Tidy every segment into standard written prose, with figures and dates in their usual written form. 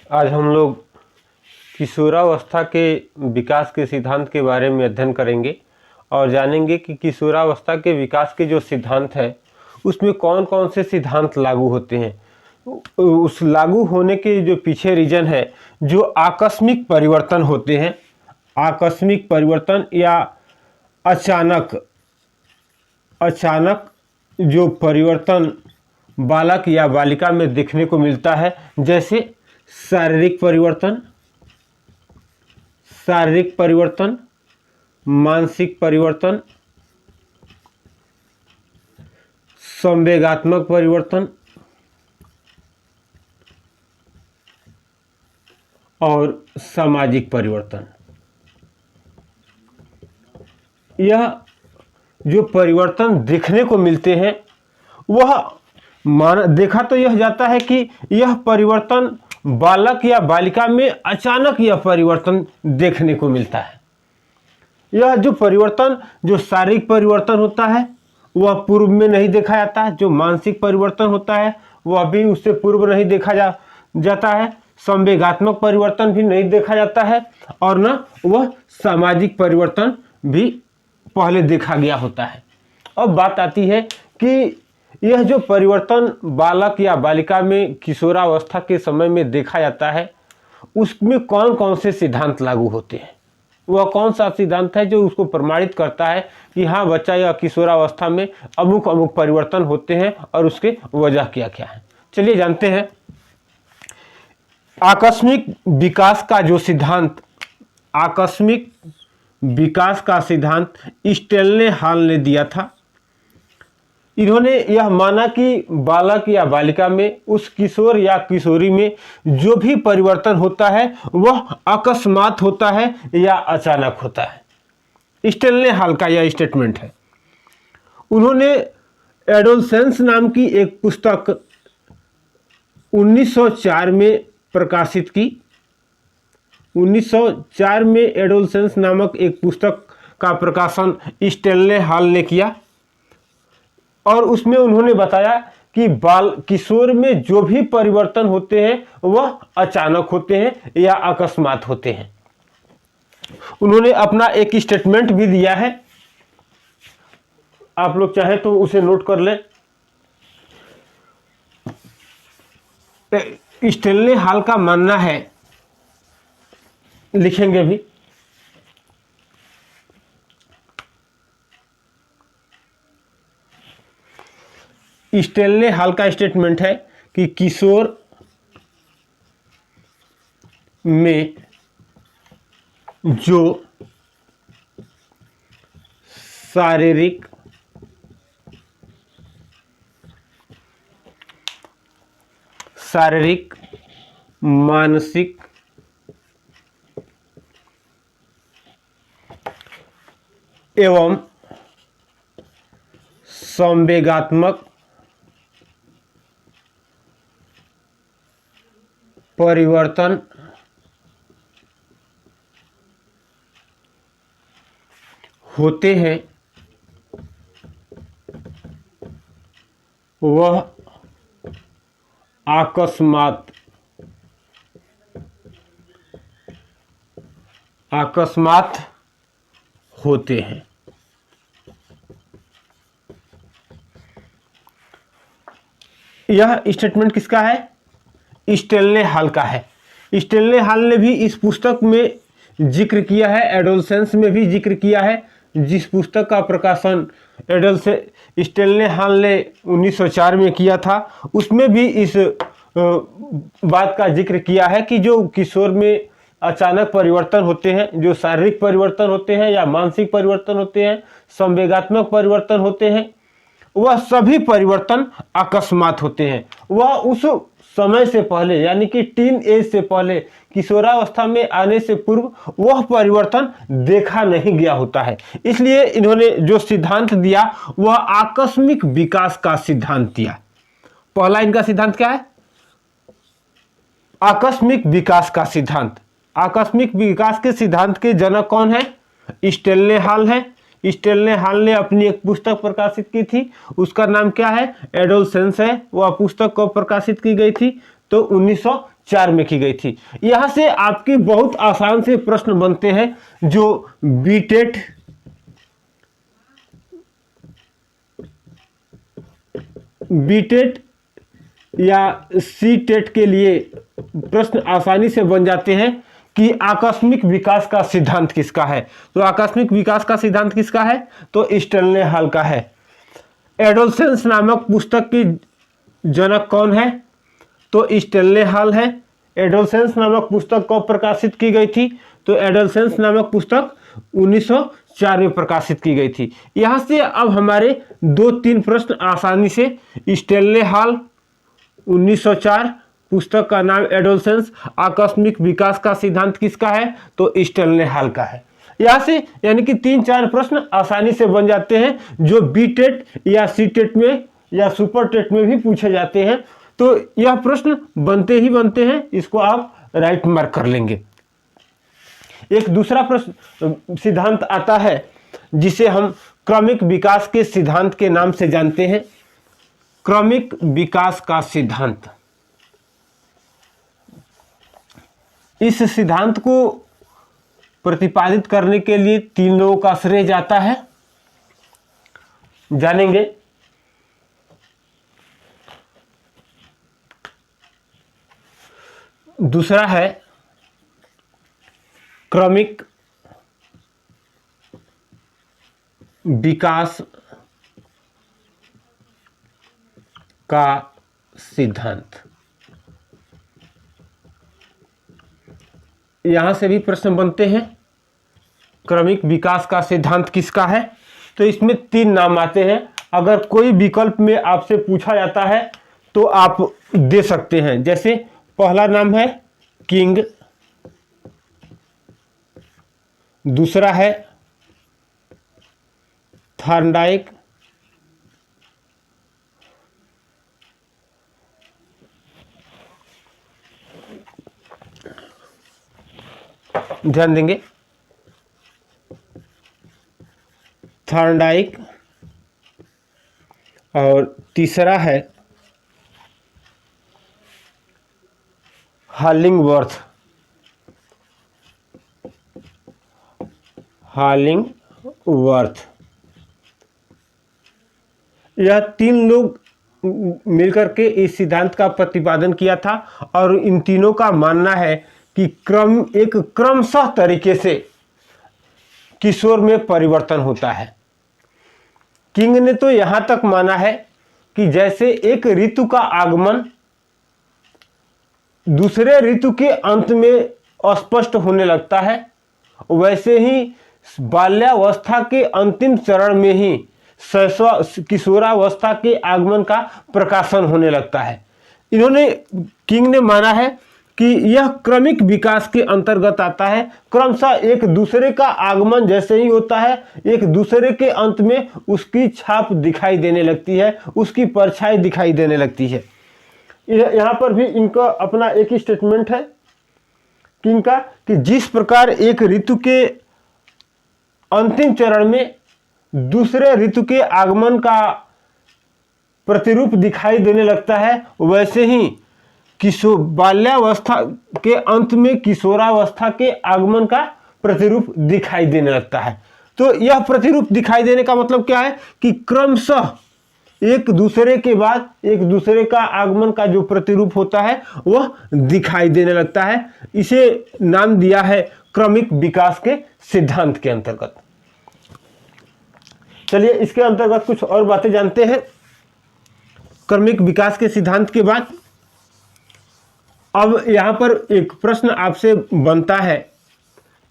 आज हम लोग किशोरावस्था के विकास के सिद्धांत के बारे में अध्ययन करेंगे और जानेंगे कि किशोरावस्था के विकास के जो सिद्धांत है उसमें कौन कौन से सिद्धांत लागू होते हैं। उस लागू होने के जो पीछे रीजन है, जो आकस्मिक परिवर्तन होते हैं, आकस्मिक परिवर्तन या अचानक जो परिवर्तन बालक या बालिका में देखने को मिलता है, जैसे शारीरिक परिवर्तन, मानसिक परिवर्तन, संवेगात्मक परिवर्तन और सामाजिक परिवर्तन। यह जो परिवर्तन देखने को मिलते हैं वह देखा तो यह जाता है कि यह परिवर्तन बालक या बालिका में अचानक यह परिवर्तन देखने को मिलता है। यह जो परिवर्तन, जो शारीरिक परिवर्तन होता है वह पूर्व में नहीं देखा जाता। जो मानसिक परिवर्तन होता है वह भी उससे पूर्व नहीं देखा जाता है। संवेगात्मक परिवर्तन भी नहीं देखा जाता है और न वह सामाजिक परिवर्तन भी पहले देखा गया होता है। अब बात आती है कि यह जो परिवर्तन बालक या बालिका में किशोरावस्था के समय में देखा जाता है उसमें कौन कौन से सिद्धांत लागू होते हैं। वह कौन सा सिद्धांत है जो उसको प्रमाणित करता है कि हाँ, बच्चा या किशोरावस्था में अमुक अमुक परिवर्तन होते हैं और उसके वजह क्या क्या है। चलिए जानते हैं। आकस्मिक विकास का जो सिद्धांत, आकस्मिक विकास का सिद्धांत स्टेनले हॉल ने दिया था। इन्होंने यह माना कि बालक या बालिका में, उस किशोर या किशोरी में जो भी परिवर्तन होता है वह अकस्मात होता है या अचानक होता है। स्टेनले हॉल का यह स्टेटमेंट है। उन्होंने एडोलसेंस नाम की एक पुस्तक 1904 में प्रकाशित की। 1904 में एडोलसेंस नामक एक पुस्तक का प्रकाशन स्टेनले हॉल ने किया और उसमें उन्होंने बताया कि किशोर में जो भी परिवर्तन होते हैं वह अचानक होते हैं या अकस्मात होते हैं। उन्होंने अपना एक स्टेटमेंट भी दिया है, आप लोग चाहें तो उसे नोट कर लें। स्टेनले हॉल का मानना है, लिखेंगे भी, स्टेनले हॉल का स्टेटमेंट है कि किशोर में जो शारीरिक, मानसिक एवं संवेगात्मक परिवर्तन होते हैं वह अकस्मात होते हैं। यह स्टेटमेंट किसका है? स्टेनले हॉल का है। स्टेनले हॉल ने भी इस पुस्तक में जिक्र किया है, एडोलसेंस में भी जिक्र किया है। जिस पुस्तक का प्रकाशन स्टेनले हॉल ने 1904 में किया था उसमें भी इस बात का जिक्र किया है कि जो किशोर में अचानक परिवर्तन होते हैं, जो शारीरिक परिवर्तन होते हैं या मानसिक परिवर्तन होते हैं, संवेगात्मक परिवर्तन होते हैं, वह सभी परिवर्तन अकस्मात होते हैं। वह उस समय से पहले, यानी कि टीन एज से पहले, किशोरावस्था में आने से पूर्व वह परिवर्तन देखा नहीं गया होता है। इसलिए इन्होंने जो सिद्धांत दिया वह आकस्मिक विकास का सिद्धांत दिया। पहला इनका सिद्धांत क्या है? आकस्मिक विकास का सिद्धांत। आकस्मिक विकास के सिद्धांत के जनक कौन है? स्टेनले हॉल है। स्टेनले हॉल ने अपनी एक पुस्तक प्रकाशित की थी, उसका नाम क्या है? एडोलसेंस है। वह पुस्तक कब प्रकाशित की गई थी? तो 1904 में की गई थी। यहाँ से आपके बहुत आसान से प्रश्न बनते हैं जो बीटेट या सी टेट के लिए प्रश्न आसानी से बन जाते हैं कि आकस्मिक विकास का सिद्धांत किसका है। तो आकस्मिक विकास का सिद्धांत किसका है? तो स्टेनले हॉल का है। एडोलसेंस नामक पुस्तक की जनक कौन है? तो स्टेनले हॉल है। एडोलसेंस नामक पुस्तक कब प्रकाशित की गई थी? तो एडोलसेंस नामक पुस्तक 1904 में प्रकाशित की गई थी। यहां से अब हमारे 2-3 प्रश्न आसानी से, स्टेनले हॉल 1904, पुस्तक का नाम एडोलसेंस, आकस्मिक विकास का सिद्धांत किसका है? तो स्टेनले हॉल का है। यहां से यानी कि 3-4 प्रश्न आसानी से बन जाते हैं जो बी टेट या सी टेट में या सुपर टेट में भी पूछे जाते हैं। तो यह प्रश्न बनते ही बनते हैं, इसको आप राइट मार्क कर लेंगे। एक दूसरा प्रश्न सिद्धांत आता है जिसे हम क्रमिक विकास के सिद्धांत के नाम से जानते हैं। क्रमिक विकास का सिद्धांत, इस सिद्धांत को प्रतिपादित करने के लिए 3 लोगों का श्रेय जाता है, जानेंगे। दूसरा है क्रमिक विकास का सिद्धांत। यहां से भी प्रश्न बनते हैं क्रमिक विकास का सिद्धांत किसका है। तो इसमें 3 नाम आते हैं। अगर कोई विकल्प में आपसे पूछा जाता है तो आप दे सकते हैं। जैसे पहला नाम है किंग, दूसरा है थॉर्नडाइक, ध्यान देंगे, थॉर्नडाइक, और तीसरा है हॉलिंगवर्थ। यह 3 लोग मिलकर के इस सिद्धांत का प्रतिपादन किया था और इन तीनों का मानना है कि एक क्रमशः तरीके से किशोर में परिवर्तन होता है। किंग ने तो यहां तक माना है कि जैसे एक ऋतु का आगमन दूसरे ऋतु के अंत में अस्पष्ट होने लगता है, वैसे ही बाल्यावस्था के अंतिम चरण में ही किशोरावस्था के आगमन का प्रकाशन होने लगता है। किंग ने माना है कि यह क्रमिक विकास के अंतर्गत आता है। क्रमशः एक दूसरे का आगमन जैसे ही होता है, एक दूसरे के अंत में उसकी छाप दिखाई देने लगती है, उसकी परछाई दिखाई देने लगती है। यहाँ पर भी इनका अपना एक ही स्टेटमेंट है किंग का कि जिस प्रकार एक ऋतु के अंतिम चरण में दूसरे ऋतु के आगमन का प्रतिरूप दिखाई देने लगता है, वैसे ही बाल्यावस्था के अंत में किशोरावस्था के आगमन का प्रतिरूप दिखाई देने लगता है। तो यह प्रतिरूप दिखाई देने का मतलब क्या है कि क्रमशः एक दूसरे के बाद एक दूसरे का आगमन का जो प्रतिरूप होता है वह दिखाई देने लगता है। इसे नाम दिया है क्रमिक विकास के सिद्धांत के अंतर्गत। चलिए इसके अंतर्गत कुछ और बातें जानते हैं। क्रमिक विकास के सिद्धांत के बाद अब यहां पर एक प्रश्न आपसे बनता है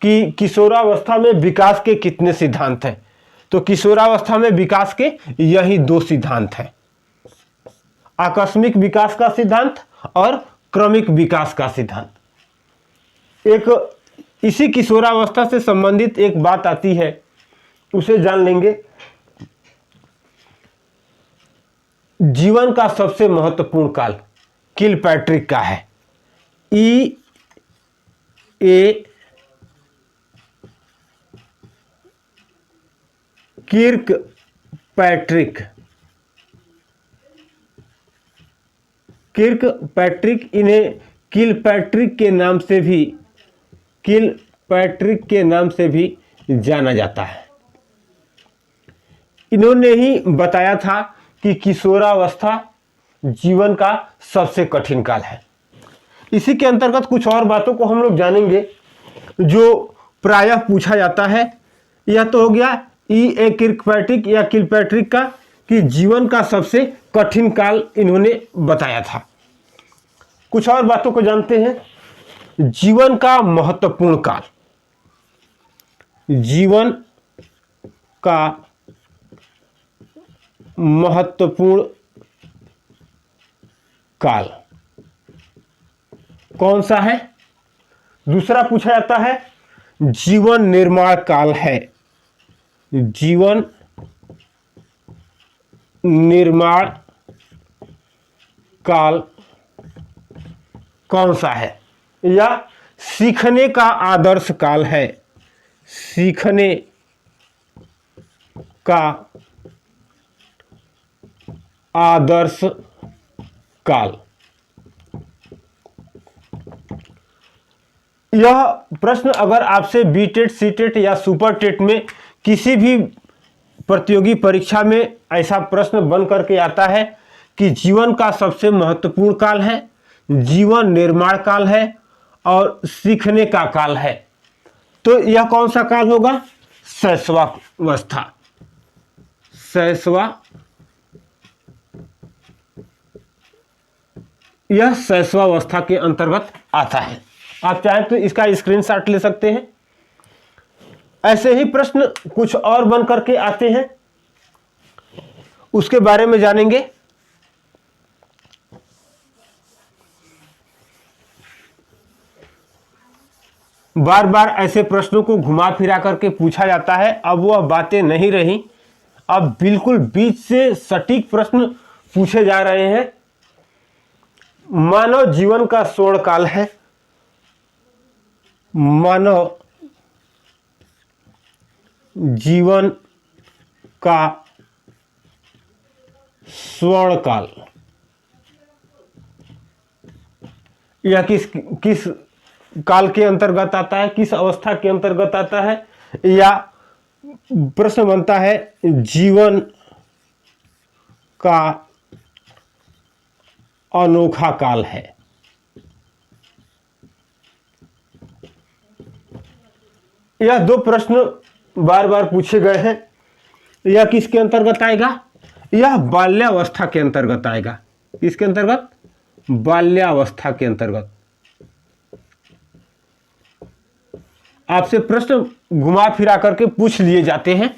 कि किशोरावस्था में विकास के कितने सिद्धांत हैं। तो किशोरावस्था में विकास के यही 2 सिद्धांत हैं, आकस्मिक विकास का सिद्धांत और क्रमिक विकास का सिद्धांत। एक इसी किशोरावस्था से संबंधित एक बात आती है, उसे जान लेंगे। जीवन का सबसे महत्वपूर्ण काल किलपैट्रिक का है। E.A. किर्कपैट्रिक इन्हें किलपैट्रिक के नाम से भी जाना जाता है। इन्होंने ही बताया था कि किशोरावस्था जीवन का सबसे कठिन काल है। इसी के अंतर्गत कुछ और बातों को हम लोग जानेंगे जो प्रायः पूछा जाता है। यह तो हो गया E.A. किर्कपैट्रिक या किलपैट्रिक का कि जीवन का सबसे कठिन काल इन्होंने बताया था। कुछ और बातों को जानते हैं। जीवन का महत्वपूर्ण काल, जीवन का महत्वपूर्ण काल कौन सा है? दूसरा पूछा जाता है जीवन निर्माण काल है। जीवन निर्माण काल कौन सा है? या सीखने का आदर्श काल है। सीखने का आदर्श काल। यह प्रश्न अगर आपसे बीटेट, सीटेट या सुपर टेट में किसी भी प्रतियोगी परीक्षा में ऐसा प्रश्न बन करके आता है कि जीवन का सबसे महत्वपूर्ण काल है, जीवन निर्माण काल है और सीखने का काल है, तो यह कौन सा काल होगा? शैशवावस्था। यह शैशवावस्था के अंतर्गत आता है। आप चाहें तो इसका स्क्रीनशॉट ले सकते हैं। ऐसे ही प्रश्न कुछ और बन करके आते हैं, उसके बारे में जानेंगे। बार बार ऐसे प्रश्नों को घुमा फिरा करके पूछा जाता है। अब वह बातें नहीं रही, अब बिल्कुल बीच से सटीक प्रश्न पूछे जा रहे हैं। मानव जीवन का स्वर्ण काल है। मानव जीवन का स्वर्ण काल, यह किस काल के अंतर्गत आता है, किस अवस्था के अंतर्गत आता है? या प्रश्न बनता है जीवन का अनोखा काल है। यह दो प्रश्न बार बार पूछे गए हैं। यह किसके अंतर्गत आएगा? यह बाल्यावस्था के अंतर्गत आएगा। किसके अंतर्गत? बाल्यावस्था के अंतर्गत। आपसे प्रश्न घुमा फिरा करके पूछ लिए जाते हैं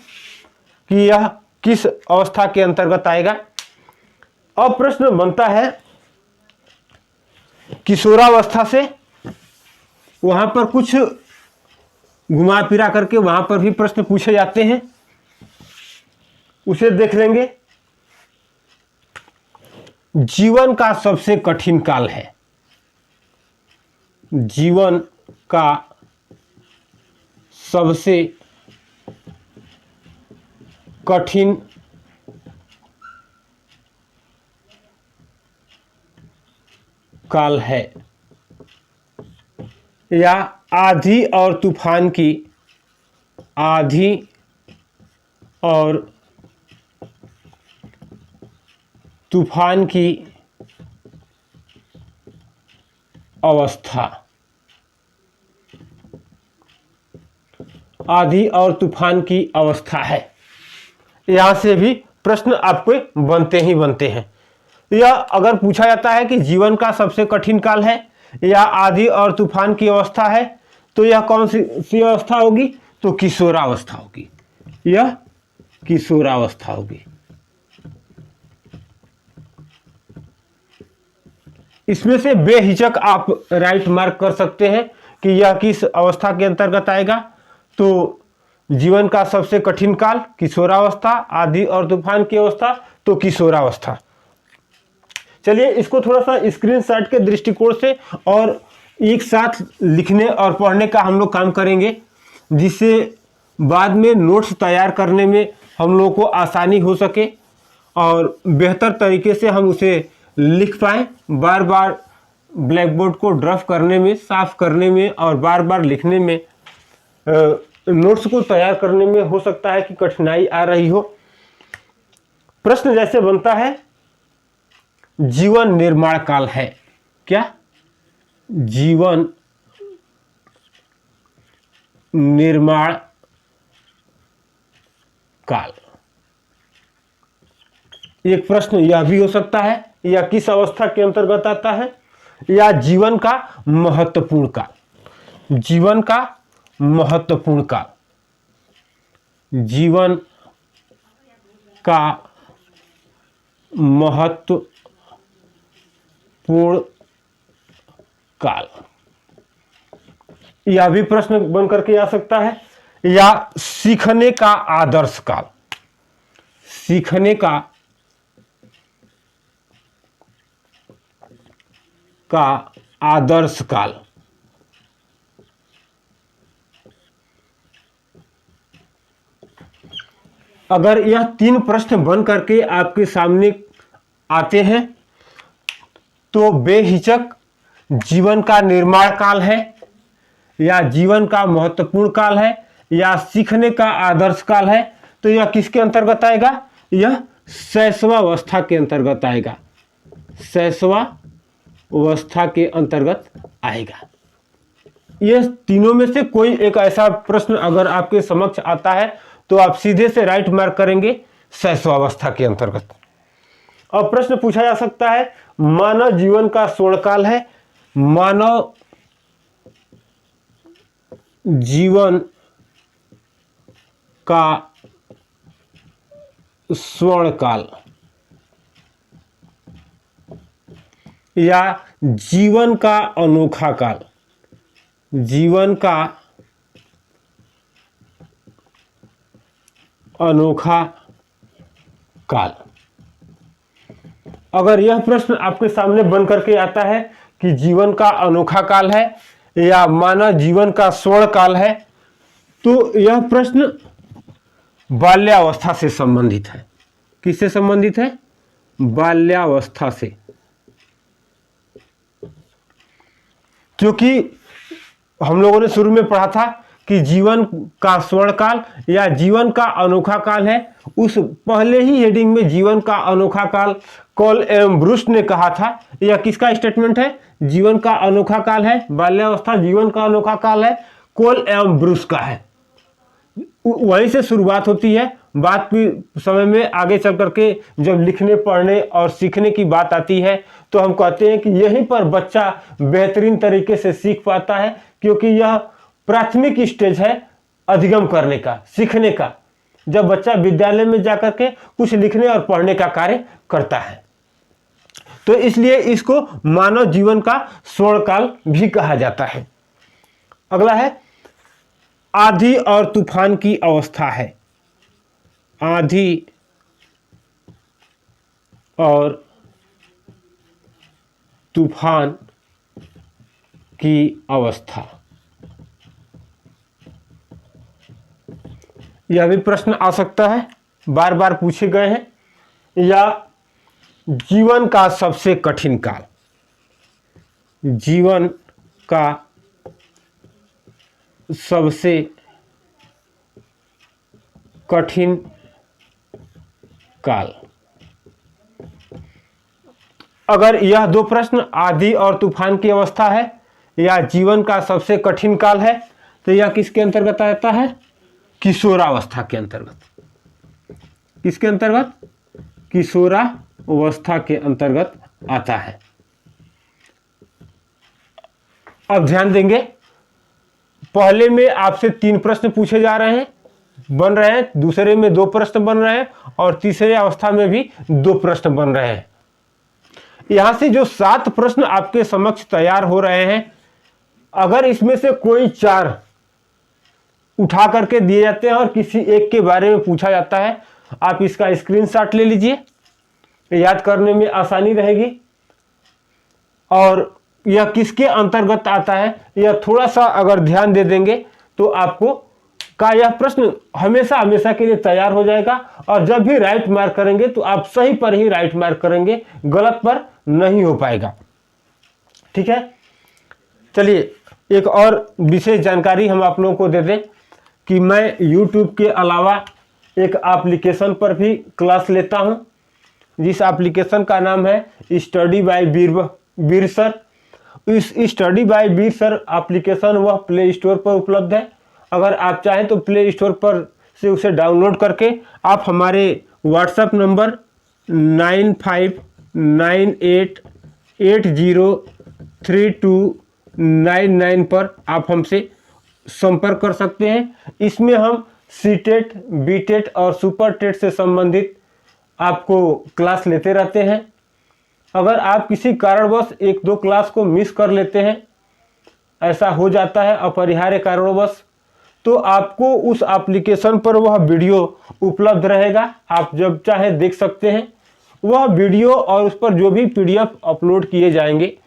कि यह किस अवस्था के अंतर्गत आएगा। अब प्रश्न बनता है किशोरावस्था से, वहां पर कुछ घुमा फिरा करके वहां पर भी प्रश्न पूछे जाते हैं, उसे देख लेंगे। जीवन का सबसे कठिन काल है। जीवन का सबसे कठिन काल है। या आंधी और तूफान की, आंधी और तूफान की अवस्था। आंधी और तूफान की अवस्था है। यहां से भी प्रश्न आपको बनते ही बनते हैं। यह अगर पूछा जाता है कि जीवन का सबसे कठिन काल है या आंधी और तूफान की अवस्था है, तो यह कौन सी अवस्था होगी? तो किशोरावस्था होगी। यह किशोरावस्था होगी। इसमें से बेहिचक आप राइट मार्क कर सकते हैं कि यह किस अवस्था के अंतर्गत आएगा। तो जीवन का सबसे कठिन काल किशोरावस्था, आंधी और तूफान की अवस्था तो किशोरावस्था। चलिए इसको थोड़ा सा स्क्रीनशॉट के दृष्टिकोण से और एक साथ लिखने और पढ़ने का हम लोग काम करेंगे, जिससे बाद में नोट्स तैयार करने में हम लोगों को आसानी हो सके और बेहतर तरीके से हम उसे लिख पाएँ। बार बार ब्लैक बोर्ड को ड्रफ करने में, साफ करने में और बार बार लिखने में, नोट्स को तैयार करने में हो सकता है कि कठिनाई आ रही हो। प्रश्न जैसे बनता है, जीवन निर्माण काल है क्या? जीवन निर्माण काल। एक प्रश्न यह भी हो सकता है, यह किस अवस्था के अंतर्गत आता है? या जीवन का महत्वपूर्ण काल। जीवन का महत्वपूर्ण काल, जीवन का महत्वपूर्ण काल, यह भी प्रश्न बन करके आ सकता है। या सीखने का आदर्श काल। सीखने का आदर्श काल। अगर यह 3 प्रश्न बन करके आपके सामने आते हैं तो बेहिचक जीवन का निर्माण काल है, या जीवन का महत्वपूर्ण काल है, या सीखने का आदर्श काल है, तो यह किसके अंतर्गत आएगा? यह शैशवावस्था के अंतर्गत आएगा। शैशवावस्था के अंतर्गत आएगा। ये तीनों में से कोई एक ऐसा प्रश्न अगर आपके समक्ष आता है तो आप सीधे से राइट मार्क करेंगे शैशवावस्था के अंतर्गत। अब प्रश्न पूछा जा सकता है, मानव जीवन का स्वर्णकाल है। मानव जीवन का स्वर्णकाल या जीवन का अनोखा काल। जीवन का अनोखा काल। अगर यह प्रश्न आपके सामने बन करके आता है कि जीवन का अनोखा काल है या मानव जीवन का स्वर्ण काल है, तो यह प्रश्न बाल्यावस्था से संबंधित है। किससे संबंधित है? बाल्यावस्था से। क्योंकि हम लोगों ने शुरू में पढ़ा था कि जीवन का स्वर्ण काल या जीवन का अनोखा काल है। उस पहले ही हेडिंग में जीवन का अनोखा काल कॉल एवं ब्रूस ने कहा था। यह किसका स्टेटमेंट है? जीवन का अनोखा काल है, बाल्यावस्था जीवन का अनोखा काल है, कॉल एवं ब्रूस का है। वहीं से शुरुआत होती है। बात की समय में आगे चल करके जब लिखने, पढ़ने और सीखने की बात आती है तो हम कहते हैं कि यहीं पर बच्चा बेहतरीन तरीके से सीख पाता है, क्योंकि यह प्राथमिक स्टेज है अधिगम करने का, सीखने का, जब बच्चा विद्यालय में जाकर के कुछ लिखने और पढ़ने का कार्य करता है। तो इसलिए इसको मानव जीवन का स्वर्णकाल भी कहा जाता है। अगला है आंधी और तूफान की अवस्था है। आंधी और तूफान की अवस्था। यह भी प्रश्न आ सकता है, बार बार पूछे गए हैं। या जीवन का सबसे कठिन काल। जीवन का सबसे कठिन काल। अगर यह 2 प्रश्न आंधी और तूफान की अवस्था है या जीवन का सबसे कठिन काल है, तो यह किसके अंतर्गत आता है? किशोरावस्था के अंतर्गत। किसके अंतर्गत? किशोरावस्था के अंतर्गत आता है। अब ध्यान देंगे, पहले में आपसे 3 प्रश्न पूछे जा रहे हैं, बन रहे हैं, दूसरे में 2 प्रश्न बन रहे हैं और तीसरे अवस्था में भी 2 प्रश्न बन रहे हैं। यहां से जो 7 प्रश्न आपके समक्ष तैयार हो रहे हैं, अगर इसमें से कोई 4 उठा करके दिए जाते हैं और किसी एक के बारे में पूछा जाता है, आप इसका स्क्रीनशॉट ले लीजिए, याद करने में आसानी रहेगी। और यह किसके अंतर्गत आता है, यह थोड़ा सा अगर ध्यान दे देंगे तो आपको का यह प्रश्न हमेशा हमेशा के लिए तैयार हो जाएगा। और जब भी राइट मार्क करेंगे तो आप सही पर ही राइट मार्क करेंगे, गलत पर नहीं हो पाएगा। ठीक है। चलिए एक और विशेष जानकारी हम आप लोगों को दे दें कि मैं YouTube के अलावा एक एप्लीकेशन पर भी क्लास लेता हूं, जिस एप्लीकेशन का नाम है स्टडी बाय वीर सर। इस स्टडी बाय वीर सर एप्लीकेशन वह प्ले स्टोर पर उपलब्ध है। अगर आप चाहें तो प्ले स्टोर पर से उसे डाउनलोड करके आप हमारे व्हाट्सएप नंबर 9598803299 पर आप हमसे संपर्क कर सकते हैं। इसमें हम सीटेट, बीटेट और सुपर टेट से संबंधित आपको क्लास लेते रहते हैं। अगर आप किसी कारणवश एक दो क्लास को मिस कर लेते हैं, ऐसा हो जाता है अपरिहार्य कारणवश, तो आपको उस एप्लीकेशन पर वह वीडियो उपलब्ध रहेगा, आप जब चाहे देख सकते हैं। वह वीडियो और उस पर जो भी PDF अपलोड किए जाएंगे,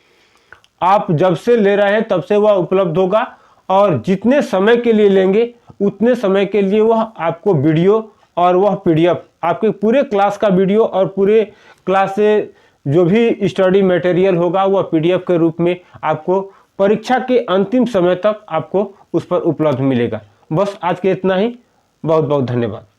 आप जब से ले रहे हैं तब से वह उपलब्ध होगा, और जितने समय के लिए लेंगे उतने समय के लिए वह आपको वीडियो और वह PDF आपके पूरे क्लास का वीडियो और पूरे क्लास से जो भी स्टडी मटेरियल होगा वह PDF के रूप में आपको परीक्षा के अंतिम समय तक आपको उस पर उपलब्ध मिलेगा। बस आज के इतना ही। बहुत बहुत धन्यवाद।